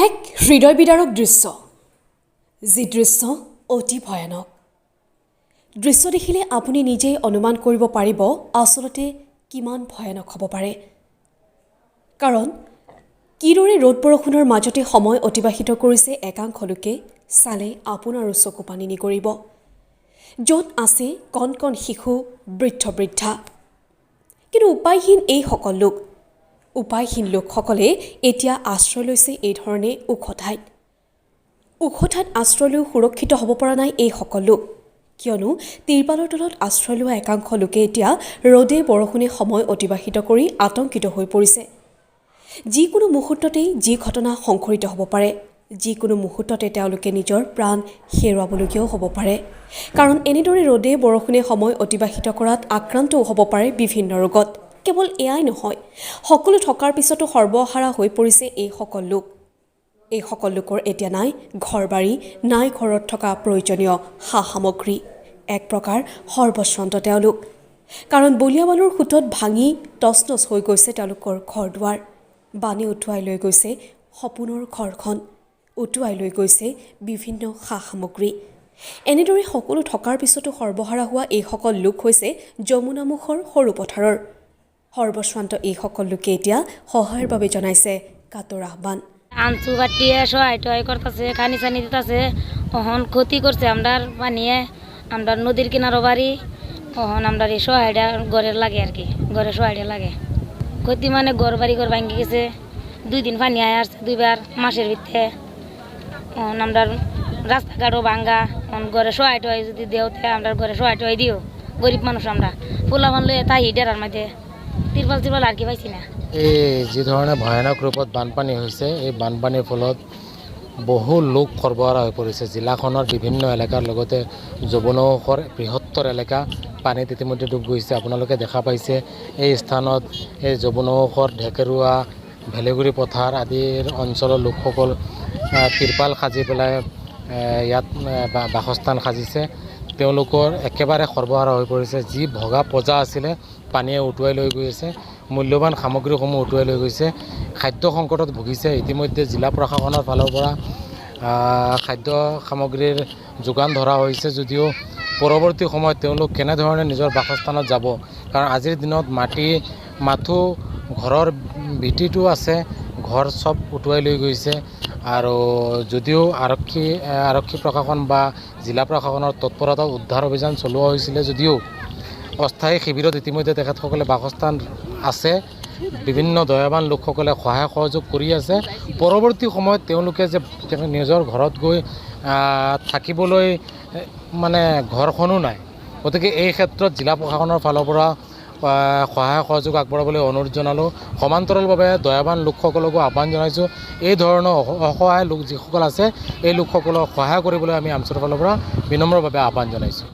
এক হৃদয় বিদাৰক দৃশ্য, যি দৃশ্য অতি ভয়ানক। দৃশ্য দেখিলে আপুনি নিজেই অনুমান কৰিব পাৰিব আচলতে কিমান ভয়ানক হ'ব পাৰে। কাৰণ কিদৰে ৰ'দ বৰষুণৰ মাজতে সময় অতিবাহিত কৰিছে একাংশ লোকে চালে আপোনাৰো চকু পানী নিগৰিব। য'ত আছে কণ কণ শিশু, বৃদ্ধ বৃদ্ধা, কিন্তু উপায়হীন এইসকল লোক। উপায়হীন লোকসকলে এতিয়া আশ্ৰয় লৈছে এই ধৰণে ওখ ঠাইত আশ্ৰয় লৈ সুৰক্ষিত হ'ব পৰা নাই এইসকল লোক। কিয়নো তিৰপালৰ তলত আশ্ৰয় লোৱা একাংশ লোকে এতিয়া ৰ'দে বৰষুণে সময় অতিবাহিত কৰি আতংকিত হৈ পৰিছে। যিকোনো মুহূৰ্ততেই যি ঘটনা সংঘটিত হ'ব পাৰে, যিকোনো মুহূৰ্ততে তেওঁলোকে নিজৰ প্ৰাণ হেৰুৱাবলগীয়াও হ'ব পাৰে। কাৰণ এনেদৰে ৰ'দে বৰষুণে সময় অতিবাহিত কৰাত আক্ৰান্তও হ'ব পাৰে বিভিন্ন ৰোগত। কেৱল এয়াই নহয়, সকলো থকাৰ পিছতো সৰ্বহাৰা হৈ পৰিছে এইসকল লোক। এইসকল লোকৰ এতিয়া নাই ঘৰ-বাৰী, নাই ঘৰত থকা প্ৰয়োজনীয় সা-সামগ্ৰী। এক প্ৰকাৰ সৰ্বশ্ৰান্ত তেওঁলোক। কাৰণ বলিয়া বানৰ সোঁতত ভাঙি তছনছ হৈ গৈছে তেওঁলোকৰ ঘৰ-দুৱাৰ। বানে উটুৱাই লৈ গৈছে সপোনৰ ঘৰখন, উটুৱাই লৈ গৈছে বিভিন্ন সা-সামগ্ৰী। এনেদৰে সকলো থকাৰ পিছতো সৰ্বহাৰা হোৱা এইসকল লোক হৈছে যমুনামুখৰ সৰু পথাৰৰ। সৰ্বশ্ৰান্ত এইসকল লোকে এতিয়া সহায়ৰ বাবে জনাইছে কাতৰ আহ্বান। আনসু কাটিয়ে সহায় টহায় করতেছে, খানি চানি দিতেছে। অহন ক্ষতি করছে আমরার পানিয়ে, আমরা নদীর কিনারো বাড়ি। অহন আমরা এই সহায়টা ঘরের লাগে আর কি, ঘরে সহায়টা লাগে। ক্ষতি মানে ঘর বাড়ি ঘর ভাঙ্গি গেছে। 2 দিন পানি আয় আসছে, 2 বার মাসের ভিতরে। অহন আমরা রাস্তাঘাটও ভাঙ্গা। ঘরে সহায় টহায় যদি দেওতে আমরা ঘরে সহায় টহায় দিও। গরিব মানুষ আমরা ফুলা বানলে তাই ডেরার মধ্যে তিরপাল তিরপাল আর কি পাইছি না। এই যি ধৰণে ভয়ানক ৰূপত বানপানী হৈছে, এই বানপানীৰ ফলত বহু লোক সৰ্বহাৰা হৈ পৰিছে। জিলাখনৰ বিভিন্ন এলেকাৰ লগতে যমুনামুখৰ বৃহত্তৰ এলেকা পানীত ইতিমধ্যে ডুব গৈছে। আপোনালোকে দেখা পাইছে এই স্থানত এই যমুনামুখৰ ঢেকেৰুৱা, ভেলেগুৰি পথাৰ আদিৰ অঞ্চলৰ লোকসকল তিৰপাল সাজি পেলাই ইয়াত বাসস্থান সাজিছে। তেওঁলোকৰ একেবাৰে সৰ্বহাৰা হৈ পৰিছে। যি ভগা পজা আছিলে পানীয়ে উটুৱাই লৈ গৈ আছে। মূল্যৱান সামগ্ৰীসমূহ উটুৱাই লৈ গৈছে। খাদ্য সংকটত ভুগিছে। ইতিমধ্যে জিলা প্ৰশাসনৰ ফালৰ পৰা খাদ্য সামগ্ৰীৰ যোগান ধৰা হৈছে যদিও পৰৱৰ্তী সময়ত তেওঁলোক কেনেধৰণে নিজৰ বাসস্থানত যাব। কাৰণ আজিৰ দিনত মাথো ঘৰৰ ভিটিটো আছে, ঘৰ চব উটুৱাই লৈ গৈছে। আৰু যদিও আৰক্ষী প্ৰশাসন বা জিলা প্ৰশাসনৰ তৎপৰতাত উদ্ধাৰ অভিযান চলোৱা হৈছিলে যদিও অস্থায়ী শিবিৰত ইতিমধ্যে তেখেতসকলে বাসস্থান আছে। বিভিন্ন দয়াবান লোকসকলে সহায় সহযোগ কৰি আছে। পৰৱৰ্তী সময়ত তেওঁলোকে যে নিজৰ ঘৰত গৈ থাকিবলৈ মানে ঘৰখনো নাই। গতিকে এই ক্ষেত্ৰত জিলা প্ৰশাসনৰ ফালৰ পৰা সহায় সহযোগ আগবঢ়াবলৈ অনুৰোধ জনালোঁ। সমান্তৰালভাৱে দয়াবান লোকসকলকো আহ্বান জনাইছোঁ, এই ধৰণৰ অসহায় লোক যিসকল আছে এই লোকসকলক সহায় কৰিবলৈ আমি AAMSUৰ ফালৰ পৰা বিনম্ৰভাৱে আহ্বান জনাইছোঁ।